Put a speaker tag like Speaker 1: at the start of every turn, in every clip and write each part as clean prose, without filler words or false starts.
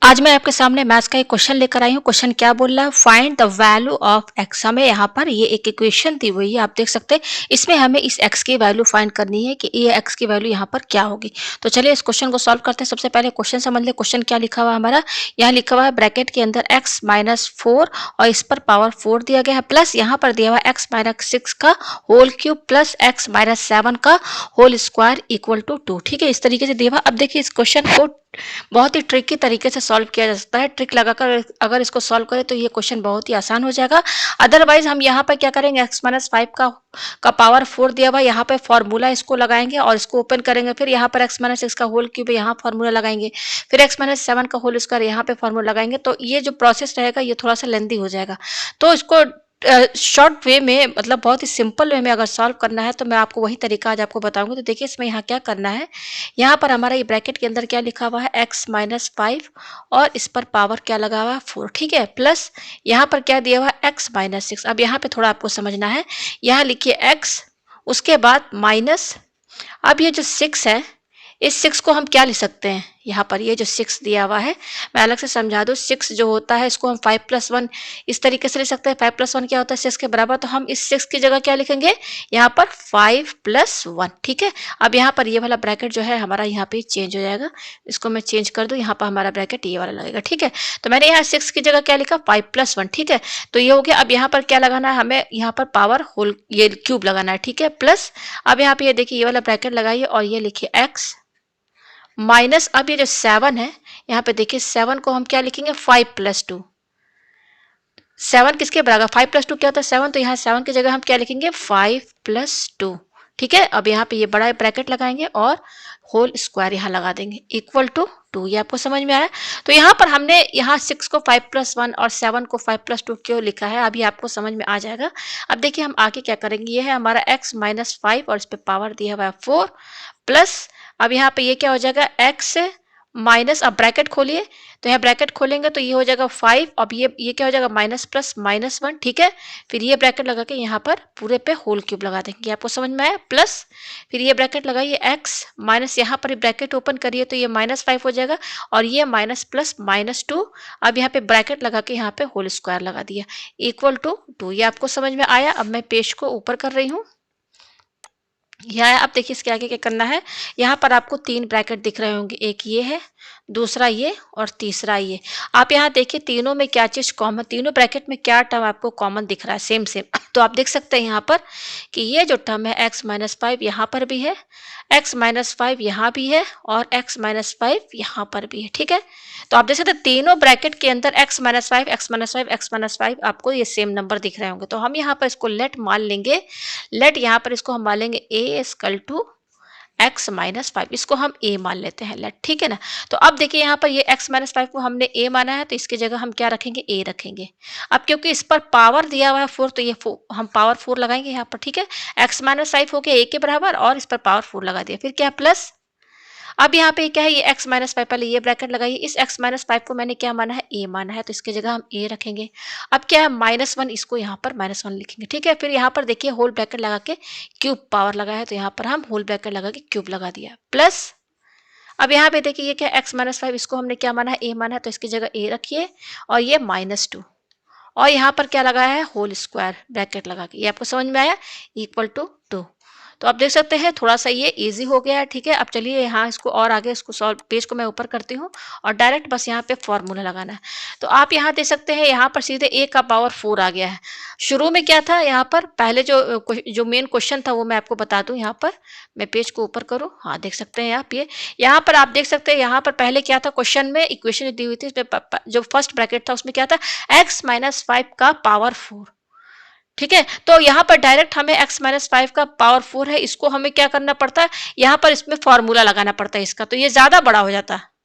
Speaker 1: आज मैं आपके सामने मैथ्स का एक क्वेश्चन लेकर आई हूँ। क्वेश्चन क्या बोल रहा है, find the value of x. हमें यहाँ पर ये एक इक्वेशन दी हुई है, आप देख सकते हैं। इसमें हमें इस एक्स की वैल्यू फाइंड करनी है कि ये एक्स की वैल्यू यहाँ पर क्या होगी। तो चलिए इस क्वेश्चन को सॉल्व करते हैं। सबसे पहले क्वेश्चन समझ ले। क्वेश्चन क्या लिखा हुआ है हमारा, यहाँ लिखा हुआ है ब्रैकेट के अंदर एक्स माइनस 4 और इस पर पावर 4 दिया गया है, प्लस यहाँ पर दिया हुआ है एक्स माइनस 6 का whole cube plus x minus 7 का होल स्क्वायर इक्वल टू 2। ठीक है, इस तरीके से दिया हुआ। अब देखिए इस क्वेश्चन को बहुत ही ट्रिकी तरीके से सॉल्व किया जा सकता है। ट्रिक लगाकर अगर इसको सॉल्व करें तो ये क्वेश्चन बहुत ही आसान हो जाएगा। अदरवाइज हम यहाँ पर क्या करेंगे, एक्स माइनस 5 का पावर 4 दिया हुआ, यहाँ पे फॉर्मूला इसको लगाएंगे और इसको ओपन करेंगे। फिर यहाँ पर एक्स माइनस 6 का होल क्यूब यहाँ फॉर्मूला लगाएंगे, फिर एक्स माइनस 7 का होल स्क्वायर यहाँ पे फॉर्मूला लगाएंगे। तो ये जो प्रोसेस रहेगा ये थोड़ा सा लेंदी हो जाएगा। तो इसको शॉर्ट वे में, मतलब बहुत ही सिंपल वे में अगर सॉल्व करना है तो मैं आपको वही तरीका आज आपको बताऊंगी। तो देखिए इसमें यहाँ क्या करना है, यहाँ पर हमारा ये ब्रैकेट के अंदर क्या लिखा हुआ है, x माइनस 5 और इस पर पावर क्या लगा हुआ है 4। ठीक है, प्लस यहाँ पर क्या दिया हुआ है x माइनस 6। अब यहाँ पे थोड़ा आपको समझना है, यहाँ लिखिए x, उसके बाद माइनस, अब ये जो 6 है, इस 6 को हम क्या लिख सकते हैं, यहाँ पर ये जो 6 दिया हुआ है मैं अलग से समझा दूँ। 6 जो होता है इसको हम 5 प्लस 1 इस तरीके से लिख सकते हैं। 5 प्लस 1 क्या होता है 6 के बराबर, तो हम इस 6 की जगह क्या लिखेंगे, यहाँ पर 5 प्लस 1। ठीक है, अब यहाँ पर ये वाला ब्रैकेट जो है हमारा यहाँ पे चेंज हो जाएगा। इसको मैं चेंज कर दूँ, यहाँ पर हमारा ब्रैकेट ये वाला लगेगा। ठीक है, तो मैंने यहाँ 6 की जगह क्या लिखा, 5 प्लस 1। ठीक है, तो ये हो गया। अब यहाँ पर क्या लगाना है हमें, यहाँ पर पावर होल ये क्यूब लगाना है। ठीक है, प्लस अब यहाँ पे ये देखिए ये वाला ब्रैकेट लगाइए और ये लिखिए x माइनस, अब ये जो 7 है, यहाँ पे देखिए 7 को हम क्या लिखेंगे, 5 प्लस 2। 7 किसके बराबर, 5 प्लस 2 क्या होता है 7, तो यहाँ 7 की जगह हम क्या लिखेंगे 5 प्लस 2। ठीक है, अब यहाँ पे ये बड़ा ब्रैकेट लगाएंगे और होल स्क्वायर यहाँ लगा देंगे इक्वल टू 2। ये आपको समझ में आया। तो यहाँ पर हमने यहाँ 6 को 5 प्लस 1 और 7 को 5 प्लस 2 क्यों लिखा है, अभी आपको समझ में आ जाएगा। अब देखिए हम आगे क्या करेंगे, ये है हमारा x माइनस 5 और इस पे पावर दिया हुआ है 4 प्लस, अब यहाँ पे ये क्या हो जाएगा x माइनस, अब ब्रैकेट खोलिए, तो यहाँ ब्रैकेट खोलेंगे तो ये हो जाएगा 5, अब ये क्या हो जाएगा माइनस प्लस माइनस 1। ठीक है, फिर ये ब्रैकेट लगा के यहाँ पर पूरे पे होल क्यूब लगा देंगे। आपको समझ में आया, प्लस फिर ये ब्रैकेट लगाइए x माइनस, यहाँ पर ब्रैकेट ओपन करिए तो ये माइनस 5 हो जाएगा और ये माइनस प्लस माइनस 2। अब यहाँ पे ब्रैकेट लगा के यहाँ पे होल स्क्वायर लगा दिया इक्वल टू 2। ये आपको समझ में आया। अब मैं पेज को ऊपर कर रही हूँ, यह अब देखिए इसके आगे क्या करना है। यहाँ पर आपको 3 ब्रैकेट दिख रहे होंगे, एक ये है, दूसरा ये और तीसरा ये। आप यहाँ देखिए तीनों में क्या चीज कॉमन, तीनों ब्रैकेट में क्या टर्म आपको कॉमन दिख रहा है, सेम सेम। तो आप देख सकते हैं यहाँ पर कि ये जो टर्म है x माइनस 5 यहाँ पर भी है, x माइनस 5 यहाँ भी है और x माइनस 5 यहाँ पर भी है। ठीक है, तो आप देख सकते हैं तीनों ब्रैकेट के अंदर x minus 5 x minus 5 x minus 5 आपको ये सेम नंबर दिख रहे होंगे। तो हम यहाँ पर इसको लेट मान लेंगे, लेट यहाँ पर इसको हम मान लेंगे a equal to x minus 5, इसको हम a मान लेते हैं लेट। ठीक है ना, तो अब देखिए यहाँ पर ये x माइनस 5 को हमने a माना है तो इसकी जगह हम क्या रखेंगे, a रखेंगे। अब क्योंकि इस पर पावर दिया हुआ है 4 तो ये हम पावर 4 लगाएंगे यहाँ पर। ठीक है, x माइनस 5 हो गया a के बराबर और इस पर पावर 4 लगा दिया, फिर क्या प्लस, अब यहाँ पे क्या है ये x माइनस 5, पहले ये ब्रैकेट लगाइए, इस x माइनस 5 को मैंने क्या माना है, a माना है तो इसकी जगह हम a रखेंगे। अब क्या है माइनस 1, इसको यहाँ पर माइनस 1 लिखेंगे। ठीक है, फिर यहाँ पर देखिए होल ब्रैकेट लगा के क्यूब पावर लगाया है तो यहाँ पर हम होल ब्रैकेट लगा के क्यूब लगा दिया प्लस, अब यहाँ पे देखिए ये क्या x माइनस 5, इसको हमने क्या माना है, a माना है तो इसकी जगह a रखिए और ये माइनस 2 और यहाँ पर क्या लगाया है होल स्क्वायर ब्रैकेट लगा के। ये आपको समझ में आया, इक्वल टू 2। तो आप देख सकते हैं थोड़ा सा ये इजी हो गया है। ठीक है, अब चलिए यहाँ इसको और आगे इसको सॉल्व, पेज को मैं ऊपर करती हूँ और डायरेक्ट बस यहाँ पे फॉर्मूला लगाना है। तो आप यहाँ देख सकते हैं यहाँ पर सीधे a का पावर 4 आ गया है। शुरू में क्या था, यहाँ पर पहले जो मेन क्वेश्चन था वो मैं आपको बता दूं। यहाँ पर मैं पेज को ऊपर करूँ, हाँ देख सकते हैं आप, ये यहाँ पर आप देख सकते हैं यहाँ पर पहले क्या था, क्वेश्चन में इक्वेशन दी हुई थी, जो फर्स्ट ब्रैकेट था उसमें क्या था, x माइनस 5 का पावर 4। ठीक है, तो यहाँ पर डायरेक्ट हमें x माइनस 5 का पावर 4 है, इसको हमें क्या करना पड़ता है, यहाँ पर इसमें फॉर्मूला लगाना पड़ता है इसका, तो ये ज्यादा बड़ा हो जाता है।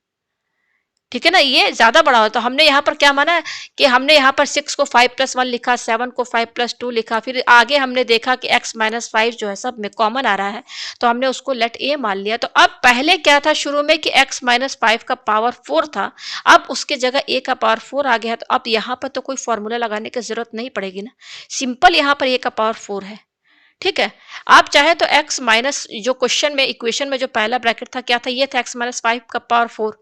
Speaker 1: ठीक है ना, ये ज्यादा बड़ा हो, तो हमने यहाँ पर क्या माना है कि हमने यहाँ पर 6 को 5 प्लस 1 लिखा, 7 को 5 प्लस 2 लिखा, फिर आगे हमने देखा कि x माइनस 5 जो है सब में कॉमन आ रहा है तो हमने उसको लेट a मान लिया। तो अब पहले क्या था शुरू में कि x माइनस 5 का पावर 4 था, अब उसके जगह a का पावर 4 आ गया है, तो अब यहाँ पर तो कोई फॉर्मूला लगाने की जरूरत नहीं पड़ेगी ना, सिंपल यहाँ पर a का पावर 4 है। ठीक है, आप चाहे तो x माइनस, जो क्वेश्चन में इक्वेशन में जो पहला ब्रैकेट था क्या था, ये था x माइनस 5 का पावर 4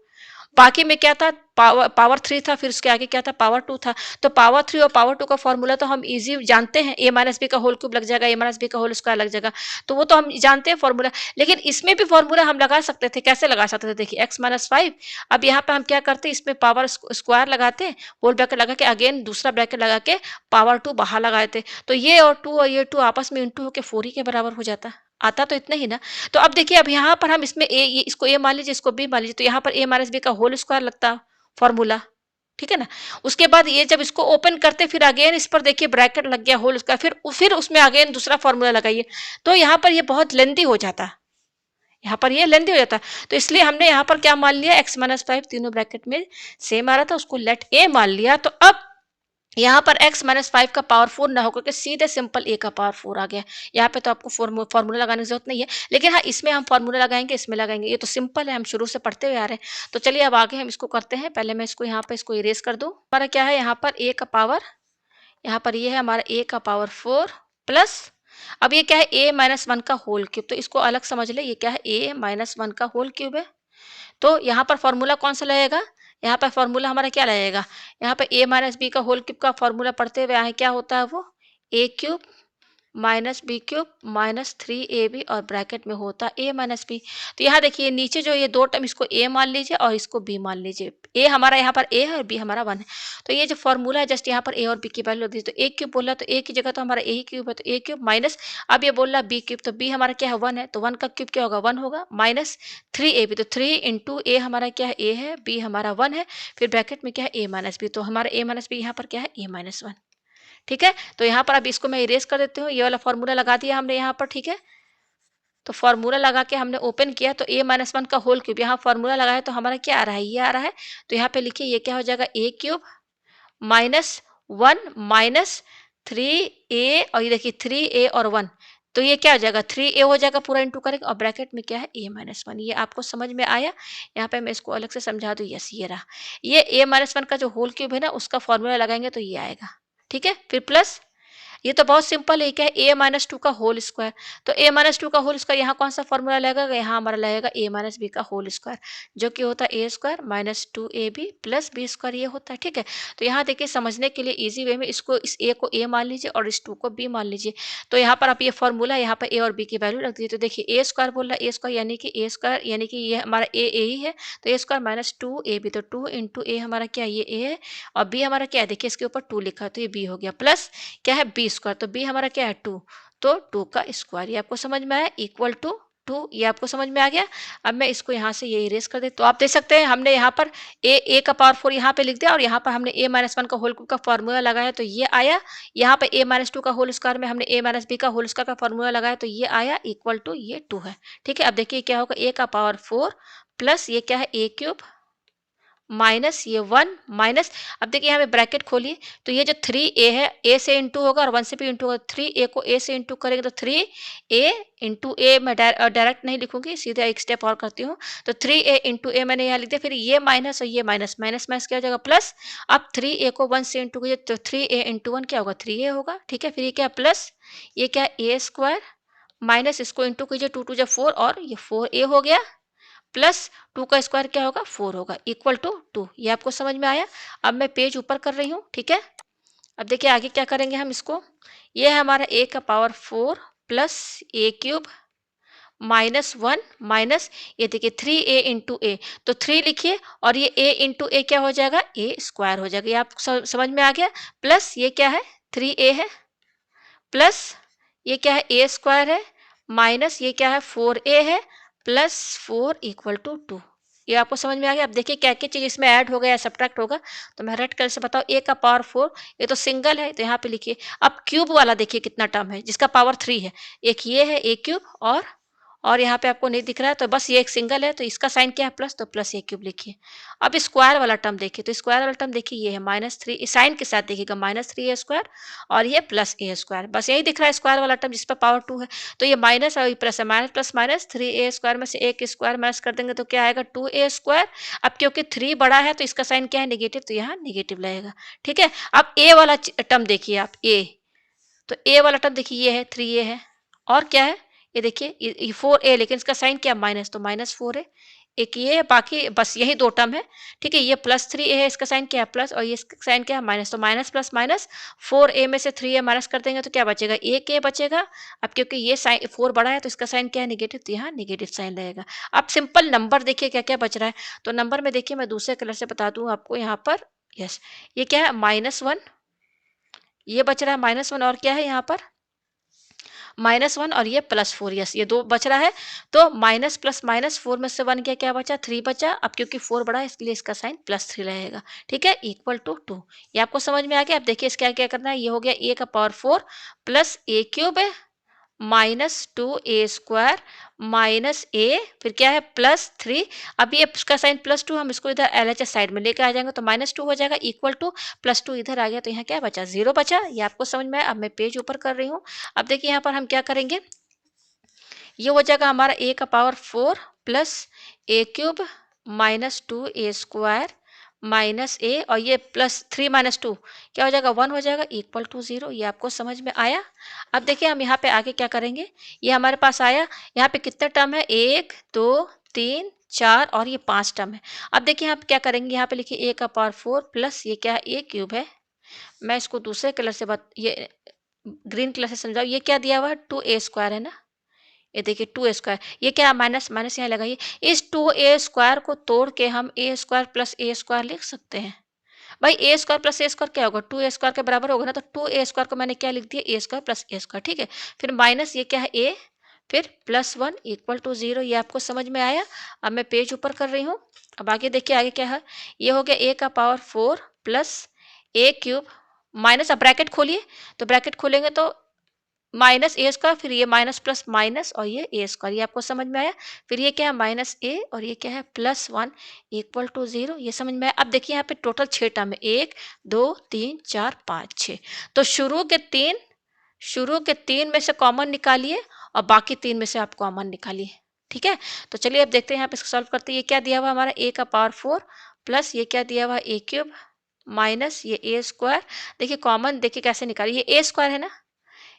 Speaker 1: बाकी में क्या था, पावर 3 था, फिर उसके आगे क्या था, पावर 2 था। तो पावर 3 और पावर 2 का फॉर्मूला तो हम इजी जानते हैं, ए माइनस बी का होल क्यूब लग जाएगा, ए माइनस बी का होल स्क्वायर लग जाएगा, तो वो तो हम जानते हैं फॉर्मूला। लेकिन इसमें भी फॉर्मूला हम लगा सकते थे, कैसे लगा सकते थे, देखिए एक्स माइनस फाइव। अब यहाँ पे हम क्या करते हैं, इसमें पावर स्क्वायर लगाते हैं, होल ब्रैकेट लगा के अगेन दूसरा ब्रैकेट लगा के पावर 2 बाहर लगाए थे, तो ये और ये 2 आपस में इंटू होकर 4 ही के बराबर हो जाता, आता तो इतना ही ना। तो अब देखिए, अब यहाँ पर हम इसमें ए, इसको ए मान लीजिए, इसको बी मान लीजिए, तो यहाँ पर ए माइनस बी का होल स्क्वायर लगता फॉर्मूला, ठीक है ना। उसके बाद ये जब इसको ओपन करते, फिर अगेन इस पर देखिए ब्रैकेट लग गया होल स्क्वायर, फिर उसमें अगेन दूसरा फॉर्मूला लगाइए, तो यहाँ पर ये बहुत लेंथी हो जाता, यहाँ पर ये लेंथी हो जाता। तो इसलिए हमने यहाँ पर क्या मान लिया, एक्स माइनस फाइव तीनों ब्रैकेट में सेम आ रहा था, उसको लेट ए मान लिया। तो अब यहाँ पर x माइनस फाइव का पावर 4 ना होकर के सीधे सिंपल a का पावर 4 आ गया। यहाँ पे तो आपको फॉर्मूला लगाने की जरूरत नहीं है, लेकिन हाँ इसमें हम फॉर्मूला लगाएंगे, इसमें लगाएंगे, ये तो सिंपल है, हम शुरू से पढ़ते हुए आ रहे हैं। तो चलिए अब आगे हम इसको करते हैं। पहले मैं इसको यहाँ पे इसको इरेज कर दूं। हमारा क्या है यहाँ पर a का पावर, यहाँ पर ये है हमारा a का पावर 4 प्लस, अब ये क्या है a माइनस वन का होल क्यूब, तो इसको अलग समझ ले, ये क्या है a माइनस वन का होल क्यूब है। तो यहाँ पर फॉर्मूला कौन सा लगेगा, यहाँ पर फॉर्मूला हमारा क्या लगेगा, यहाँ पे a माइनस बी का होल क्यूब का फॉर्मूला पढ़ते हुए आए, क्या होता है वो, a cube minus B cube minus 3ab और ब्रैकेट में होता a माइनस बी। तो यहाँ देखिए नीचे जो ये दो टर्म, इसको a मान लीजिए और इसको b मान लीजिए। a हमारा यहाँ पर a है और b हमारा 1 है। तो ये जो फॉर्मूला है, जस्ट यहाँ पर a और b की वैल्यू दी, तो a क्यूब बोला तो a की जगह तो हमारा a क्यूब है, तो a क्यूब माइनस, अब ये बोल रहा b क्यूब, तो b हमारा क्या है 1 है, तो 1 का क्यूब क्या होगा 1 होगा, माइनस 3ab, तो 3 इंटू a हमारा क्या है a है, b हमारा 1 है, फिर ब्रैकेट में क्या है a माइनस बी, तो हमारा a माइनस बी यहाँ पर क्या है a माइनस 1, ठीक है। तो यहाँ पर अब इसको मैं इरेज कर देती हूँ, ये वाला फॉर्मूला लगा दिया हमने यहाँ पर, ठीक है। तो फॉर्मूला लगा के हमने ओपन किया, तो a माइनस वन का होल क्यूब, यहाँ फॉर्मूला लगाया तो हमारा क्या आ रहा है, ये आ रहा है। तो यहाँ पे लिखिए ये क्या हो जाएगा, a cube minus 1 minus 3a, और ये देखिए 3a और 1, तो ये क्या हो जाएगा 3a हो जाएगा पूरा इंटू करेंगे, और ब्रैकेट में क्या है a माइनस वन। ये आपको समझ में आया, यहाँ पे मैं इसको अलग से समझा दूँ, यस ये रहा, ये a माइनस वन का जो होल क्यूब है ना, उसका फॉर्मूला लगाएंगे तो ये आएगा, ठीक है। फिर प्लस, ये तो बहुत सिंपल है, क्या है a माइनस टू का होल स्क्वायर, तो a माइनस टू का होल स्क्वायर यहाँ कौन सा फॉर्मूला लगेगा, यहाँ हमारा लगेगा a माइनस बी का होल स्क्वायर, जो कि होता है a square minus 2ab plus B square, ये होता है, ठीक है। तो यहाँ देखिए समझने के लिए इजी वे में इसको, इस a को a मान लीजिए और इस 2 को b मान लीजिए। तो यहाँ पर आप ये फॉर्मूला, यहाँ पर a और b की वैल्यू रख दीजिए, तो देखिए a स्क्वायर बोल रहा है, a स्क्वायर यानी कि a स्क्वायर यानी कि ये हमारा a ही है, तो a स्क्वायर माइनस 2ab, तो 2 इंटू a हमारा क्या, ये a है, और b हमारा क्या है, देखिए इसके ऊपर 2 लिखा है तो ये b हो गया, प्लस क्या है बी स्क्वायर, तो बी हमारा क्या है 2, तो 2 का स्क्वायर, ये आपको समझ में आया, इक्वल टू 2, ये आपको समझ में आ गया। अब मैं इसको यहाँ से ये इरेज कर दे, तो आप देख सकते हैं हमने यहाँ पर ए का पावर 4 यहाँ पे लिख दिया, और यहाँ पर हमने a माइनस वन का होल क्यूब का फॉर्मूला लगाया तो ये आया, यहाँ पे a माइनस टू का होल स्क्वायर में हमने a माइनस बी का होल स्क्वायर का फॉर्मूला लगाया तो ये आया, इक्वल टू ये 2 है, ठीक है। अब देखिए क्या होगा, a का पावर 4 प्लस ये क्या है a क्यूब माइनस ये 1 माइनस, अब देखिए यहाँ पे ब्रैकेट खोलिए, तो ये जो 3a है a से इंटू होगा और 1 से भी इंटू होगा, 3a को a से इंटू करेंगे तो 3a इंटू a, मैं डायरेक्ट नहीं लिखूंगी, सीधे एक स्टेप और करती हूँ, तो 3a इंटू a मैंने यहाँ लिख दिया, फिर ये माइनस और ये माइनस, माइनस माइनस क्या हो जाएगा प्लस, अब 3a को 1 से इंटू कीजिए तो 3a इंटू 1 क्या होगा 3a होगा, ठीक है। फिर ये क्या प्लस, ये क्या a स्क्वायर माइनस इसको इंटू कीजिए 2 2 4 और ये 4a हो गया, प्लस 2 का स्क्वायर क्या होगा 4 होगा, इक्वल टू 2, ये आपको समझ में आया। अब मैं पेज ऊपर कर रही हूँ, ठीक है। अब देखिए आगे क्या करेंगे हम इसको, ये है हमारा a का power 4 plus a cube minus 1 minus, ये देखिए 3a इंटू ए, तो 3 लिखिए और ये a इंटू ए क्या हो जाएगा a स्क्वायर हो जाएगा, ये आपको समझ में आ गया। प्लस ये क्या है 3a है, प्लस ये क्या है a स्क्वायर है, माइनस ये क्या है 4a है, प्लस 4 इक्वल टू 2, ये आपको समझ में आ गया। अब देखिए क्या क्या चीज़ इसमें ऐड होगा या सब्ट्रैक्ट होगा, तो मैं रेड कलर से बताओ, a का पावर 4, ये तो सिंगल है तो यहाँ पे लिखिए। अब क्यूब वाला देखिए कितना टर्म है जिसका पावर 3 है, एक ये है a क्यूब और यहाँ पे आपको नहीं दिख रहा है तो बस ये एक सिंगल है, तो इसका साइन क्या है प्लस, तो प्लस ए क्यूब लिखिए। अब स्क्वायर वाला टर्म देखिए, तो स्क्वायर वाला टर्म देखिए ये है माइनस 3, साइन के साथ देखिएगा माइनस 3a स्क्वायर और ये प्लस a स्क्वायर, बस यही दिख रहा है स्क्वायर वाला टर्म जिस पर पावर 2 है, तो ये माइनस और प्लस है, minus plus minus 3a square में से एक स्क्वायर माइनस कर देंगे तो क्या आएगा 2a स्क्वायर। अब क्योंकि 3 बड़ा है तो इसका साइन क्या है नेगेटिव, तो यहाँ नेगेटिव लगेगा, ठीक है। अब a वाला टर्म देखिए आप, a, तो a वाला टर्म देखिए ये है 3a है, और क्या है ये देखिए ये 4a, लेकिन इसका साइन क्या माइनस, तो माइनस 4 है, एक ये है, बाकी बस यही 2 टर्म है, ठीक है? ये +3a है, इसका साइन क्या है प्लस, और ये इसका साइन क्या है माइनस, तो माइनस प्लस माइनस 4a में से 3a माइनस कर देंगे तो क्या बचेगा? 1a बचेगा। अब क्योंकि ये साइन 4 बड़ा है तो इसका साइन क्या है नेगेटिव, तो यहाँ नेगेटिव साइन रहेगा। अब सिंपल नंबर देखिए क्या-क्या बच रहा है, तो नंबर में देखिए मैं दूसरे कलर से बता दूँ आपको यहाँ पर, यस, ये क्या है -1, ये बच रहा है -1, और क्या है यहाँ पर -1, और ये +4, यस, ये 2 बच रहा है। तो माइनस प्लस माइनस 4 में से 1 गया, क्या बचा? 3 बचा। अब क्योंकि 4 बड़ा है इसलिए इसका साइन +3 रहेगा, ठीक है? Equal to 2। ये आपको समझ में आ गया? अब देखिए इसका क्या करना है, ये हो गया a का पावर 4 प्लस a क्यूब है -2a² माइनस a, फिर क्या है +3। अब ये इसका साइन +2, हम इसको इधर LHS साइड में लेके आ जाएंगे तो -2 हो जाएगा, इक्वल टू +2 इधर आ गया तो यहाँ क्या बचा? 0 बचा। ये आपको समझ में आया? अब मैं पेज ऊपर कर रही हूँ। अब देखिए यहाँ पर हम क्या करेंगे, ये हो जाएगा हमारा a का power 4 plus a cube -2a² minus a, और ये +3 -2 क्या हो जाएगा? 1 हो जाएगा, इक्वल टू 0। ये आपको समझ में आया? अब देखिए हम यहाँ पे आगे क्या करेंगे, ये हमारे पास आया, यहाँ पे कितने टर्म है? 1 2 3 4 और ये 5 टर्म है। अब देखिए आप क्या करेंगे, यहाँ पे लिखिए a का पावर 4 प्लस ये क्या है? a क्यूब है। मैं इसको दूसरे कलर से ये ग्रीन कलर से समझाऊँ, ये क्या दिया हुआ है? 2a² है ना, ये देखिए 2a², ये क्या माइनस माइनस यहाँ लगाइए, इस 2a² को तोड़ के हम a² प्लस a² लिख सकते हैं। भाई a² प्लस a² क्या होगा? 2a² के बराबर होगा ना, तो 2a² को मैंने क्या लिख दिया? a² प्लस a², ठीक है? फिर माइनस ये क्या है? a, फिर +1 इक्वल टू 0। ये आपको समझ में आया? अब मैं पेज ऊपर कर रही हूँ। अब आगे देखिए आगे क्या है, ये हो गया a का power 4 plus a cube minus, अब ब्रैकेट खोलिए, तो ब्रैकेट खोलेंगे तो -a², फिर ये माइनस प्लस माइनस और ये a², ये आपको समझ में आया? फिर ये क्या है? -a, और ये क्या है? +1 इक्वल टू 0। ये समझ में आया? अब देखिए यहाँ पे टोटल 6 टर्म है, 1 2 3 4 5 6। तो शुरू के 3 में से कॉमन निकालिए और बाकी 3 में से आप कॉमन निकालिए, ठीक है? तो चलिए अब देखते हैं यहाँ पे इसको सॉल्व करते हैं। ये क्या दिया हुआ हमारा? a का पावर 4 प्लस ये क्या दिया हुआ है? a क्यूब माइनस ये a²। देखिए कॉमन देखिए कैसे निकालिए, ये a² है ना,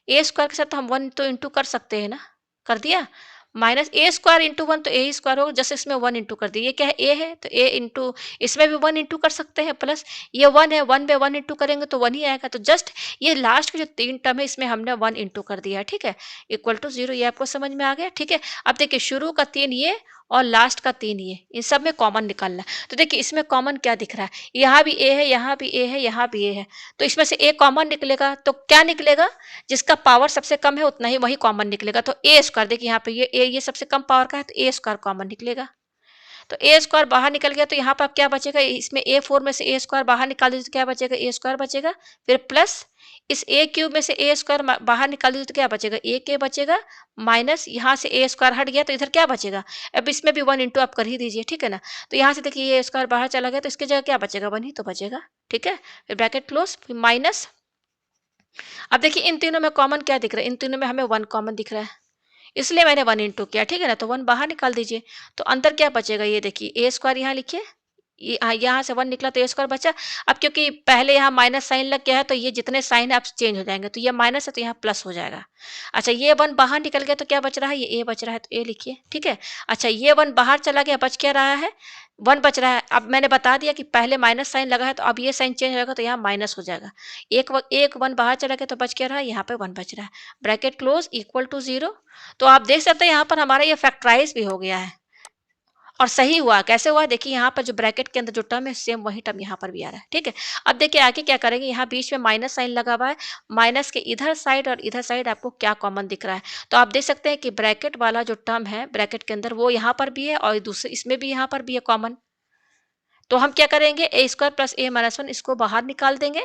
Speaker 1: a² के साथ तो हम 1 तो इंटू कर सकते हैं ना, कर दिया? माइनस a² इंटू 1 तो a² होगा, जैसे इसमें 1 इंटू कर दिया। ये क्या है? a है तो a इंटू, इसमें भी 1 इंटू कर सकते हैं, प्लस ये 1 है, 1 में 1 इंटू करेंगे तो 1 ही आएगा। तो जस्ट ये लास्ट के जो 3 टर्म है इसमें हमने 1 इंटू कर दिया, ठीक है? Equal to 0। ये आपको समझ में आ गया, ठीक है? अब देखिए शुरू का 3 ये और लास्ट का 3 ये, इन सब में कॉमन निकालना है। तो देखिए इसमें कॉमन क्या दिख रहा है? यहाँ भी a है, यहाँ भी a है, यहाँ भी a है, तो इसमें से a कॉमन निकलेगा, तो क्या निकलेगा? जिसका पावर सबसे कम है उतना ही वही कॉमन निकलेगा। तो a², देखिए यहाँ पे ये a ये सबसे कम पावर का है तो a² कॉमन निकलेगा। तो a² बाहर निकल गया तो यहाँ पर अब क्या बचेगा? इसमें a4 में से a² बाहर निकाल दीजिए तो क्या बचेगा? a² बचेगा। फिर प्लस इस a क्यूब में से a² बाहर निकाल दीजिए तो क्या बचेगा? a बचेगा, माइनस यहाँ से a² हट गया तो इधर क्या बचेगा? अब इसमें भी 1 इंटू आप कर ही दीजिए, ठीक है ना? तो यहाँ से देखिए ये a² बाहर चला गया तो इसकी जगह क्या बचेगा? 1 ही तो बचेगा, ठीक है? फिर ब्रैकेट क्लोज, फिर माइनस, अब देखिए इन तीनों में कॉमन क्या दिख रहा है? इन तीनों में हमें 1 कॉमन दिख रहा है, इसलिए मैंने 1 इंटू किया, ठीक है ना? तो 1 बाहर निकाल दीजिए, तो अंदर क्या बचेगा? ये देखिए a² यहाँ लिखिए, ये यहाँ से 1 निकला तो a² बचा। अब क्योंकि पहले यहाँ माइनस साइन लग गया है तो ये जितने साइन है आप चेंज हो जाएंगे, तो ये माइनस है तो यहाँ प्लस हो जाएगा। अच्छा ये 1 बाहर निकल गया तो क्या बच रहा है? ये a बच रहा है तो a लिखिए, ठीक है? अच्छा ये 1 बाहर चला गया, बच क्या रहा है? 1 बच रहा है। अब मैंने बता दिया कि पहले माइनस साइन लगा है तो अब ये साइन चेंज होगा तो यहाँ माइनस हो जाएगा। एक 1 बाहर चला गया तो बच क्या रहा है? यहाँ पे 1 बच रहा है। Bracket close equal to 0। तो आप देख सकते हैं यहाँ पर हमारा ये फैक्टराइज भी हो गया है और सही हुआ। कैसे हुआ? देखिए यहाँ पर जो ब्रैकेट के अंदर जो टर्म है सेम वही टर्म यहाँ पर भी आ रहा है, ठीक है? अब देखिए आगे क्या करेंगे, यहाँ बीच में माइनस साइन लगा हुआ है, माइनस के इधर साइड और इधर साइड आपको क्या कॉमन दिख रहा है? तो आप देख सकते हैं कि ब्रैकेट वाला जो टर्म है ब्रैकेट के अंदर वो यहाँ पर भी है और दूसरे इसमें भी यहाँ पर भी है कॉमन। तो हम क्या करेंगे? a² प्लस a माइनस 1 इसको बाहर निकाल देंगे,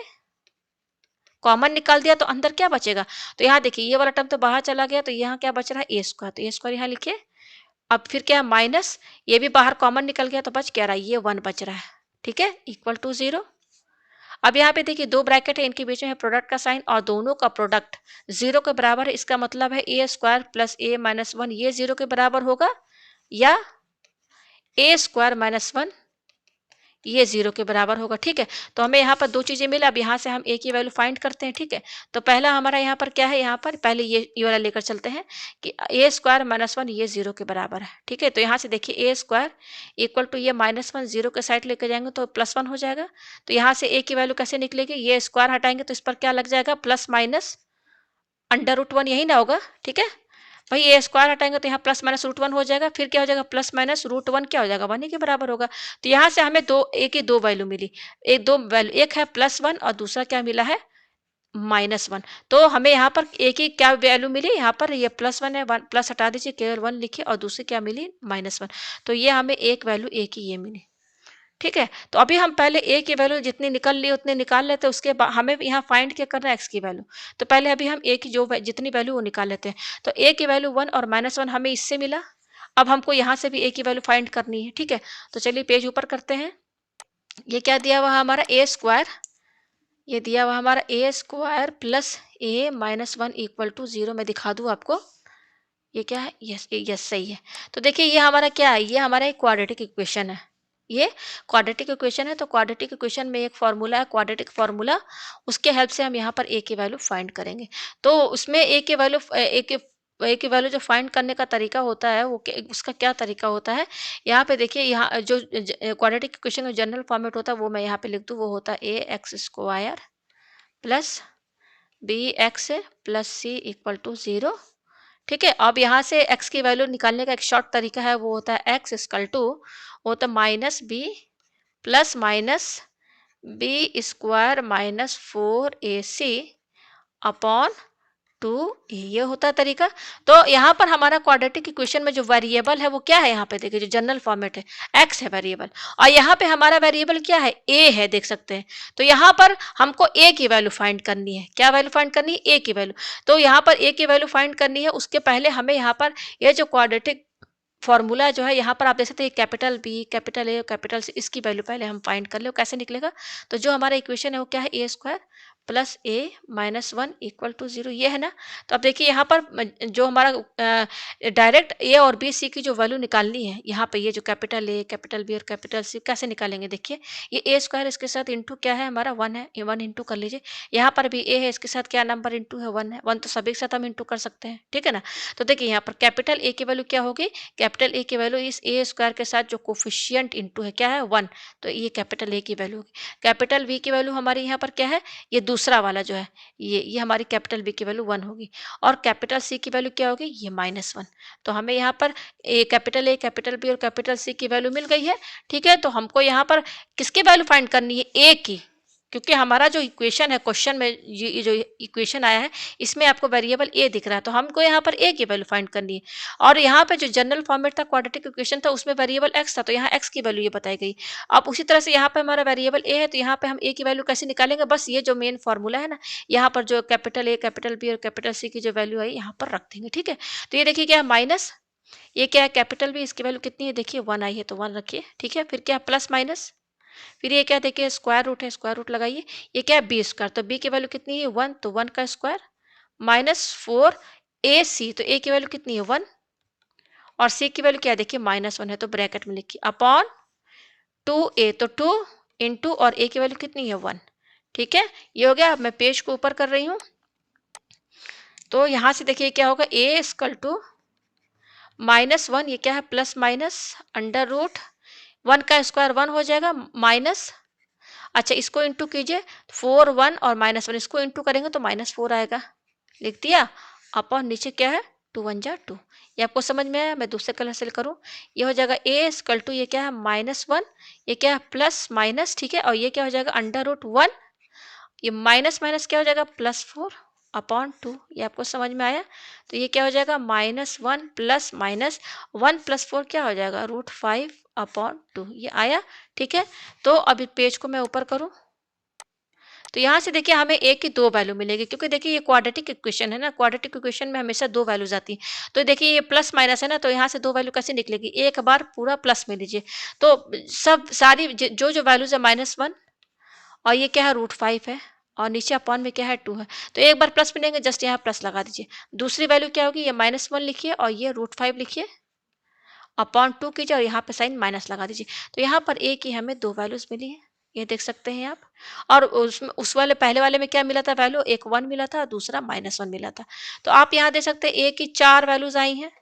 Speaker 1: कॉमन निकाल दिया तो अंदर क्या बचेगा? तो यहाँ देखिए ये वाला टर्म तो बाहर चला गया तो यहाँ क्या बच रहा है? a², तो a² यहाँ लिखिए। अब फिर क्या माइनस, ये भी बाहर कॉमन निकल गया तो बच क्या रहा है? ये 1 बच रहा है, ठीक है? Equal to 0। अब यहाँ पे देखिए 2 ब्रैकेट है, इनके बीच में है प्रोडक्ट का साइन और दोनों का प्रोडक्ट 0 के बराबर है। इसका मतलब है a² प्लस a माइनस 1 ये 0 के बराबर होगा या a² माइनस 1 ये 0 के बराबर होगा, ठीक है। तो हमें यहाँ पर 2 चीज़ें मिला, अब यहाँ से हम a की वैल्यू फाइंड करते हैं, ठीक है। तो पहला हमारा यहाँ पर क्या है, यहाँ पर पहले ये वाला लेकर चलते हैं कि a स्क्वायर माइनस 1 ये 0 के बराबर है, ठीक है। तो यहाँ से देखिए a स्क्वायर इक्वल टू ये -1 0 के साइड लेकर जाएंगे तो +1 हो जाएगा। तो यहाँ से a की वैल्यू कैसे निकलेगी, ये स्क्वायर हटाएंगे तो इस पर क्या लग जाएगा, प्लस माइनस √1 यही ना होगा, ठीक है। भाई ए स्क्वायर हटाएंगे तो यहाँ प्लस माइनस √1 हो जाएगा, फिर क्या हो जाएगा, प्लस माइनस √1 क्या हो जाएगा, 1 ही के बराबर होगा। तो यहाँ से हमें ए की दो वैल्यू मिली, दो वैल्यू, एक है +1 और दूसरा क्या मिला है, -1। तो हमें यहाँ पर ए की क्या वैल्यू मिली, यहाँ पर ये +1 है, प्लस हटा दीजिए, केवल 1 लिखिए और दूसरी क्या मिली, -1। तो ये हमें एक वैल्यू ए की ये मिली, ठीक है। तो अभी हम पहले ए की वैल्यू जितनी निकल ली उतनी निकाल लेते हैं, उसके बाद हमें यहाँ फाइंड क्या करना है, एक्स की वैल्यू। तो पहले अभी हम ए की जितनी वैल्यू वो निकाल लेते हैं। तो ए की वैल्यू 1 और -1 हमें इससे मिला। अब हमको यहाँ से भी ए की वैल्यू फाइंड करनी है, ठीक है। तो चलिए पेज ऊपर करते हैं। ये क्या दिया हुआ हमारा ए स्क्वायर, ये दिया हुआ हमारा a square plus a -1 equal to 0। मैं दिखा दूँ आपको, ये क्या है, यस यस सही है। तो देखिए ये हमारा क्या है, ये हमारा एक क्वाड्रेटिक इक्वेशन है। ये क्वाड्रेटिक इक्वेशन है, तो क्वाड्रेटिक इक्वेशन में एक फार्मूला है, क्वाड्रेटिक फार्मूला, उसके हेल्प से हम यहाँ पर ए की वैल्यू फाइंड करेंगे। तो उसमें ए की वैल्यू जो फाइंड करने का तरीका होता है वो उसका क्या तरीका होता है, यहाँ पे देखिए, यहाँ जो क्वाड्रेटिक इक्वेशन का जनरल फॉर्मेट होता है वो मैं यहाँ पे लिख दूँ, वो होता है a x square plus b x plus c equal to 0, ठीक है। अब यहाँ से x की वैल्यू निकालने का एक शॉर्ट तरीका है, वो होता है x इक्वल टू, वो होता है -b plus minus B square -4ac upon 2a, ये होता है तरीका। तो यहाँ पर हमारा क्वाड्रेटिक इक्वेशन में जो वेरिएबल है वो क्या है, यहाँ पे देखिए जो जनरल फॉर्मेट है, x है वेरिएबल, और यहाँ पे हमारा वेरिएबल क्या है, a है, देख सकते हैं। तो यहाँ पर हमको a की वैल्यू फाइंड करनी है, क्या वैल्यू फाइंड करनी है, a की वैल्यू। तो यहाँ पर a की वैल्यू फाइंड करनी है, उसके पहले हमें यहाँ पर ये जो क्वाड्रेटिक फॉर्मूला जो है, यहाँ पर आप देख सकते हैं capital B, capital A, capital C, इसकी वैल्यू पहले हम फाइंड कर ले, कैसे निकलेगा। तो जो हमारा इक्वेशन है वो क्या है, a square plus a -1 equal to 0, ये है ना। तो अब देखिए यहाँ पर जो हमारा डायरेक्ट ए और बी सी की जो वैल्यू निकालनी है, यहाँ पे ये जो कैपिटल ए, कैपिटल बी और कैपिटल सी कैसे निकालेंगे, देखिए ये ए स्क्वायर इसके साथ इंटू क्या है हमारा 1 है, ये 1 इंटू कर लीजिए। यहाँ पर भी ए है, इसके साथ क्या नंबर इंटू है, 1 है, 1 तो सभी के साथ हम इंटू कर सकते हैं, ठीक है ना। तो देखिए यहाँ पर कैपिटल ए की वैल्यू क्या होगी, कैपिटल ए की वैल्यू इस ए स्क्वायर के साथ जो कोफिशिएंट इंटू है क्या है, 1, तो ये कैपिटल ए की वैल्यू होगी। कैपिटल बी की वैल्यू हमारी यहाँ पर क्या है, ये दूसरा वाला जो है, ये हमारी कैपिटल बी की वैल्यू 1 होगी, और कैपिटल सी की वैल्यू क्या होगी, ये -1। तो हमें यहाँ पर ए, कैपिटल बी और कैपिटल सी की वैल्यू मिल गई है, ठीक है। तो हमको यहाँ पर किसकी वैल्यू फाइंड करनी है, ए की, क्योंकि हमारा जो इक्वेशन है, क्वेश्चन में ये जो इक्वेशन आया है इसमें आपको वेरिएबल ए दिख रहा है, तो हमको यहाँ पर ए की वैल्यू फाइंड करनी है। और यहाँ पे जो जनरल फॉर्मेट था, क्वाड्रेटिक इक्वेशन था, उसमें वेरिएबल एक्स था, तो यहाँ एक्स की वैल्यू ये बताई गई। अब उसी तरह से यहाँ पे हमारा वेरिएबल ए है, तो यहाँ पे हम ए की वैल्यू कैसे निकालेंगे, बस ये जो मेन फॉर्मूला है ना, यहाँ पर जो कैपिटल ए, कैपिटल बी और कैपिटल सी की जो वैल्यू है यहाँ पर रख देंगे, ठीक है। तो ये देखिए क्या है, माइनस, ये क्या है कैपिटल बी, इसकी वैल्यू कितनी है, देखिए 1 आई है, तो 1 रखिए, ठीक है। फिर क्या है, प्लस माइनस, फिर ये क्या देखिए स्क्वायर रूट है, स्क्वायर रूट लगाइए। ये क्या है, बी स्क्वायर, तो बी की वैल्यू कितनी है, 1, तो 1 का स्क्वायर -4ac, तो ए की वैल्यू कितनी है, 1, और सी की वैल्यू क्या है, देखिए -1 है, तो ब्रैकेट में लिखिए अपॉन 2a, तो 2 इंटू, और ए की वैल्यू कितनी है, 1, ठीक है। ये हो गया। अब मैं पेज को ऊपर कर रही हूँ, तो यहाँ से देखिए क्या होगा, a इक्वल टू -1, ये क्या है, प्लस माइनस अंडर रूट 1 का स्क्वायर 1 हो जाएगा, माइनस, अच्छा इसको इंटू कीजिए, 4 1 और -1 इसको इंटू करेंगे तो -4 आएगा, लिख दिया। अपॉन नीचे क्या है, 2 1 जा 2, ये आपको समझ में आया। मैं दूसरे कलर से करूँ, ये हो जाएगा ए इक्वल टू, ये क्या है -1, ये क्या है प्लस माइनस, ठीक है, और ये क्या हो जाएगा अंडर रूट 1, ये माइनस माइनस क्या हो जाएगा, +4 अपॉन 2, ये आपको समझ में आया। तो ये क्या हो जाएगा, -1 प्लस माइनस 1 + 4 क्या हो जाएगा, √5 अपॉन 2, ये आया, ठीक है। तो अभी पेज को मैं ऊपर करूँ, तो यहाँ से देखिए हमें ए की 2 वैल्यू मिलेगी, क्योंकि देखिए ये क्वाड्रेटिक इक्वेशन है ना, क्वाड्रेटिक इक्वेशन में हमेशा 2 वैल्यूज आती हैं। तो देखिए ये प्लस माइनस है ना, तो यहाँ से 2 वैल्यू कैसे निकलेगी, एक बार पूरा प्लस में लीजिए, तो सब सारी जो वैल्यूज है -1, और ये क्या है √5 है, और नीचे अपॉन में क्या है 2 है, तो एक बार प्लस में लेंगे, जस्ट यहाँ प्लस लगा दीजिए। दूसरी वैल्यू क्या होगी, ये -1 लिखिए और ये √5 लिखिए, अपॉन 2 कीजिए और यहाँ पे साइन माइनस लगा दीजिए। तो यहाँ पर ए की हमें 2 वैल्यूज़ मिली हैं, ये देख सकते हैं आप। और उसमें उस वाले पहले वाले में क्या मिला था वैल्यू, एक 1 मिला था, दूसरा -1 मिला था। तो आप यहाँ देख सकते हैं ए की 4 वैल्यूज़ आई हैं।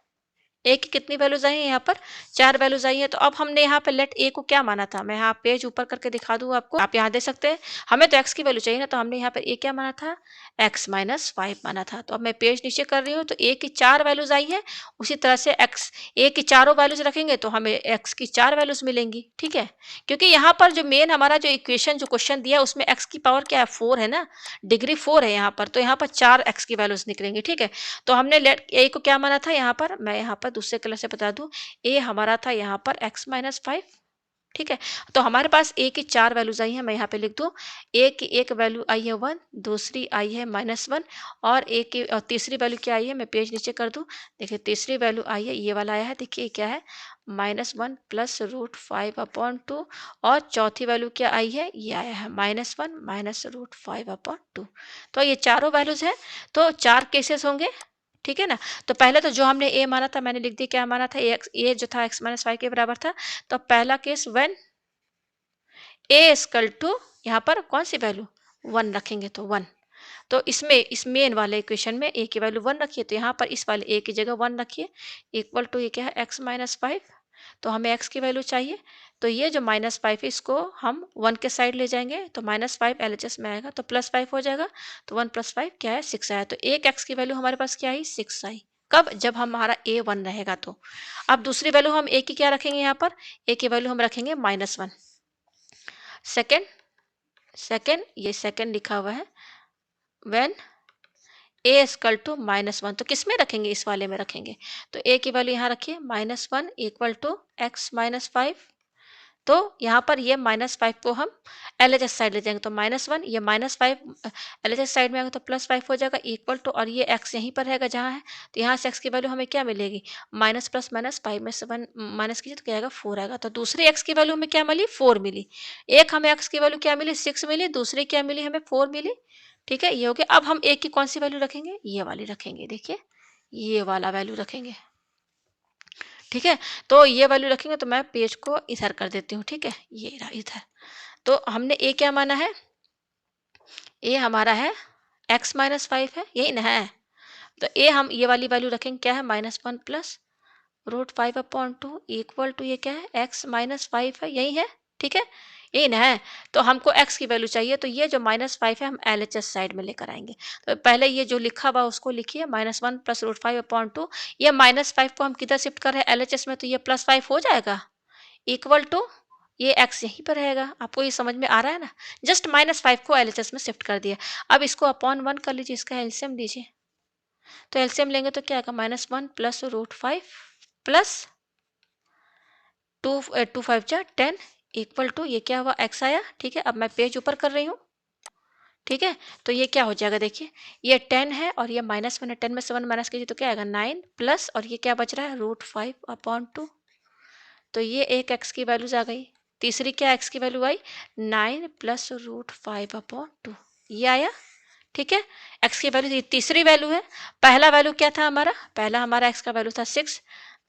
Speaker 1: ए की कितनी वैल्यूज़ आई हैं यहाँ पर? 4 वैल्यूज़ आई हैं। तो अब हमने यहाँ पे लेट ए को क्या माना था? मैं यहाँ पेज ऊपर करके दिखा दूँ आपको। आप यहाँ देख सकते हैं, हमें तो एक्स की वैल्यू चाहिए ना, तो हमने यहाँ पर ए क्या माना था? एक्स माइनस 5 माना था। तो अब मैं पेज नीचे कर रही हूँ, तो ए की 4 वैल्यूज़ आई हैं। उसी तरह से एक्स ए की चारों वैल्यूज़ रखेंगे तो हमें एक्स की 4 वैल्यूज़ मिलेंगी, ठीक है? क्योंकि यहाँ पर जो मेन हमारा जो इक्वेशन जो क्वेश्चन दिया है उसमें एक्स की पावर क्या है? 4 है ना, डिग्री 4 है यहाँ पर, तो यहाँ पर 4 एक्स की वैल्यूज़ निकलेंगी, ठीक है? तो हमने लेट ए को क्या माना था यहाँ पर? मैं यहाँ पर दूसरे कलर से बता दूं, ए हमारा था यहाँ पर एक्स माइनस 5, ठीक है? तो हमारे पास ए की 4 वैल्यूज आई हैं, मैं यहाँ पे लिख दूं, ए की एक वैल्यू आई है 1, दूसरी आई है -1 और ए की तीसरी वैल्यू क्या आई है? मैं पेज नीचे कर दूं, देखिए तीसरी वैल्यू आई है, ये वाला आया है, देखिए क्या है? -1 प्लस रूट 5 अपॉन 2 और चौथी वैल्यू क्या आई है? ये आया है -1 माइनस रूट 5 अपॉन 2। तो ये चारों वैल्यूज हैं, तो 4 केसेस होंगे, ठीक है ना? तो पहले तो जो हमने ए माना था मैंने लिख दिया, क्या माना था? ए जो था एक्स माइनस 5 के बराबर था। तो पहला case when A equal to, यहाँ पर कौन सी वैल्यू? 1 रखेंगे तो 1। तो इसमें इस मेन वाले इक्वेशन में ए की वैल्यू 1 रखिए, तो यहाँ पर इस वाले ए की जगह 1 रखिए, इक्वल टू ये क्या है? X minus 5। तो हमें एक्स की वैल्यू चाहिए, तो ये जो -5 है इसको हम 1 के साइड ले जाएंगे, तो -5 एलएचएस में आएगा, तो +5 हो जाएगा। तो 1 + 5 क्या है? 6 आया। तो एक एक्स की वैल्यू हमारे पास क्या आई? 6 आई। कब? जब हमारा ए 1 रहेगा तो। अब दूसरी वैल्यू हम ए की क्या रखेंगे यहाँ पर? ए की वैल्यू हम रखेंगे -1। सेकेंड, ये सेकेंड लिखा हुआ है, व्हेन ए इक्वल टू -1। तो किस में रखेंगे? इस वाले में रखेंगे। तो ए की वैल्यू यहाँ रखिए -1 इक्वल टू एक्स माइनस 5। तो यहाँ पर ये -5 को हम एलएचएस साइड ले जाएंगे, तो -1 ये -5 एलएचएस साइड में आएगा तो +5 हो जाएगा, इक्वल टू, और ये एक्स यहीं पर रहेगा जहाँ है, तो यहाँ से एक्स की वैल्यू हमें क्या मिलेगी? माइनस प्लस माइनस 5 में से 1 माइनस कीजिए तो क्या आएगा? 4 आएगा। तो दूसरी एक्स की वैल्यू हमें क्या मिली? 4 मिली। एक हमें एक्स की वैल्यू क्या मिली? 6 मिली, दूसरी क्या मिली? हमें 4 मिली, ठीक है? ये हो गया। अब हम ए की कौन सी वैल्यू रखेंगे? ये वाली रखेंगे, देखिए ये वाला वैल्यू रखेंगे, ठीक है? तो ये वैल्यू रखेंगे, तो मैं पेज को इधर कर देती हूँ, ठीक है? ये रहा इधर। तो हमने ए क्या माना है? ए हमारा है एक्स माइनस 5 है, यही ना है? तो ए हम ये वाली वैल्यू रखेंगे, क्या है? -1 plus root 5 upon 2 equal to ये क्या है? एक्स माइनस 5 है, यही है, ठीक है? यही ना है? तो हमको एक्स की वैल्यू चाहिए, तो ये जो -5 है हम एलएचएस साइड में लेकर आएंगे। तो पहले ये जो लिखा हुआ उसको लिखिए, -1 प्लस रूट 5 अपॉन 2। ये -5 को हम किधर शिफ्ट कर रहे हैं? एलएचएस में, तो ये +5 हो जाएगा, इक्वल टू ये एक्स यहीं पर रहेगा। आपको ये समझ में आ रहा है ना? जस्ट -5 को एलएचएस में शिफ्ट कर दिया। अब इसको अपॉन 1 कर लीजिए, इसका एलसीएम लीजिए। तो एलसीएम लेंगे तो क्या आएगा? -1 प्लस रूट 5 प्लस 2 5 जा 10 इक्वल टू ये क्या हुआ? एक्स आया, ठीक है? अब मैं पेज ऊपर कर रही हूँ, ठीक है? तो ये क्या हो जाएगा? देखिए ये 10 है और ये -1 है, 10 में से 1 माइनस कीजिए तो क्या आएगा? 9 प्लस, और ये क्या बच रहा है? Root 5 upon 2। तो ये एक एक्स की वैल्यूज आ गई। तीसरी क्या एक्स की वैल्यू आई? 9 प्लस रूट 5 अपॉन 2, ये आया, ठीक है? एक्स की वैल्यू तीसरी वैल्यू है। पहला वैल्यू क्या था हमारा? पहला हमारा एक्स का वैल्यू था 6,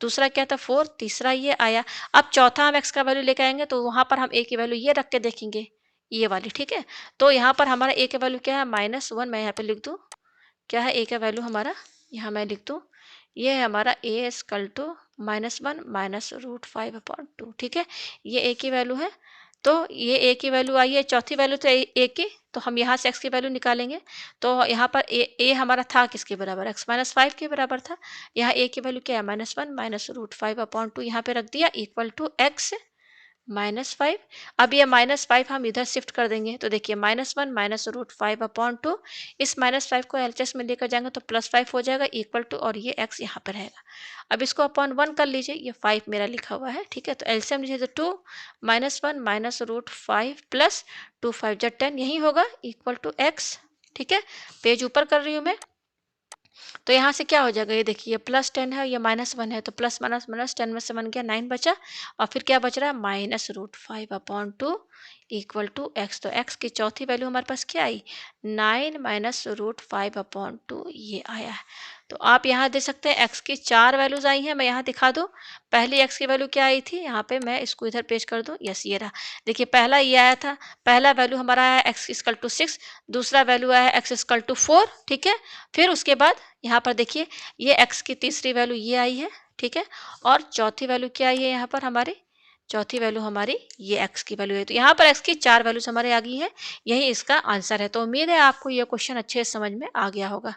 Speaker 1: दूसरा क्या था? 4, तीसरा ये आया। अब चौथा हम एक्स का वैल्यू लेके आएंगे, तो वहां पर हम ए की वैल्यू ये रख के देखेंगे, ये वाली, ठीक है? तो यहाँ पर हमारा ए का वैल्यू क्या है? -1। मैं यहाँ पे लिख दूँ, क्या है ए का वैल्यू हमारा? यहाँ मैं लिख दूँ, ये है हमारा a equal to -1 minus root 5 upon 2, ठीक है? ये ए की वैल्यू है। तो ये ए की वैल्यू आई है, चौथी वैल्यू तो ए की, तो हम यहाँ से एक्स की वैल्यू निकालेंगे। तो यहाँ पर ए हमारा था किसके बराबर? एक्स माइनस 5 के बराबर था। यहाँ ए की वैल्यू क्या है? -1 माइनस रूट 5 अपॉन 2, यहाँ पे रख दिया, इक्वल टू एक्स -5। अब ये -5 हम इधर शिफ्ट कर देंगे, तो देखिए -1 माइनस रूट 5 अपॉन 2, इस -5 को एलएचएस में लेकर जाएंगे तो +5 हो जाएगा, इक्वल टू, और ये x यहाँ पर रहेगा। अब इसको अपॉन 1 कर लीजिए, ये 5 मेरा लिखा हुआ है, ठीक है? तो एलसीएम लीजिए तो 2 -1 माइनस रूट 5 प्लस 2 5 जा 10, यही होगा, इक्वल टू x, ठीक है? पेज ऊपर कर रही हूँ मैं। तो यहाँ से क्या हो जाएगा? ये देखिए +10 है, ये -1 है, तो प्लस माइनस माइनस 10 में से 1 गया, 9 बचा, और फिर क्या बच रहा है? -√5 अपॉन 2 इक्वल टू एक्स। तो एक्स की चौथी वैल्यू हमारे पास क्या आई? 9 माइनस रूट 5 अपॉन 2, ये आया है। तो आप यहाँ देख सकते हैं x की 4 वैल्यूज़ आई हैं, मैं यहाँ दिखा दूँ। पहली x की वैल्यू क्या आई थी? यहाँ पे मैं इसको इधर पेस्ट कर दूँ, यस ये रहा। देखिए पहला ये आया था, पहला वैल्यू हमारा आया x इक्वल टू 6, दूसरा वैल्यू आया x इक्वल टू 4, ठीक है? फिर उसके बाद यहाँ पर देखिए ये x की तीसरी वैल्यू ये आई है, ठीक है? और चौथी वैल्यू क्या आई है यहाँ पर हमारी? चौथी वैल्यू हमारी ये x की वैल्यू है। तो यहाँ पर x की 4 वैल्यूज़ हमारे आ गई हैं, यही इसका आंसर है। तो उम्मीद है आपको ये क्वेश्चन अच्छे से समझ में आ गया होगा।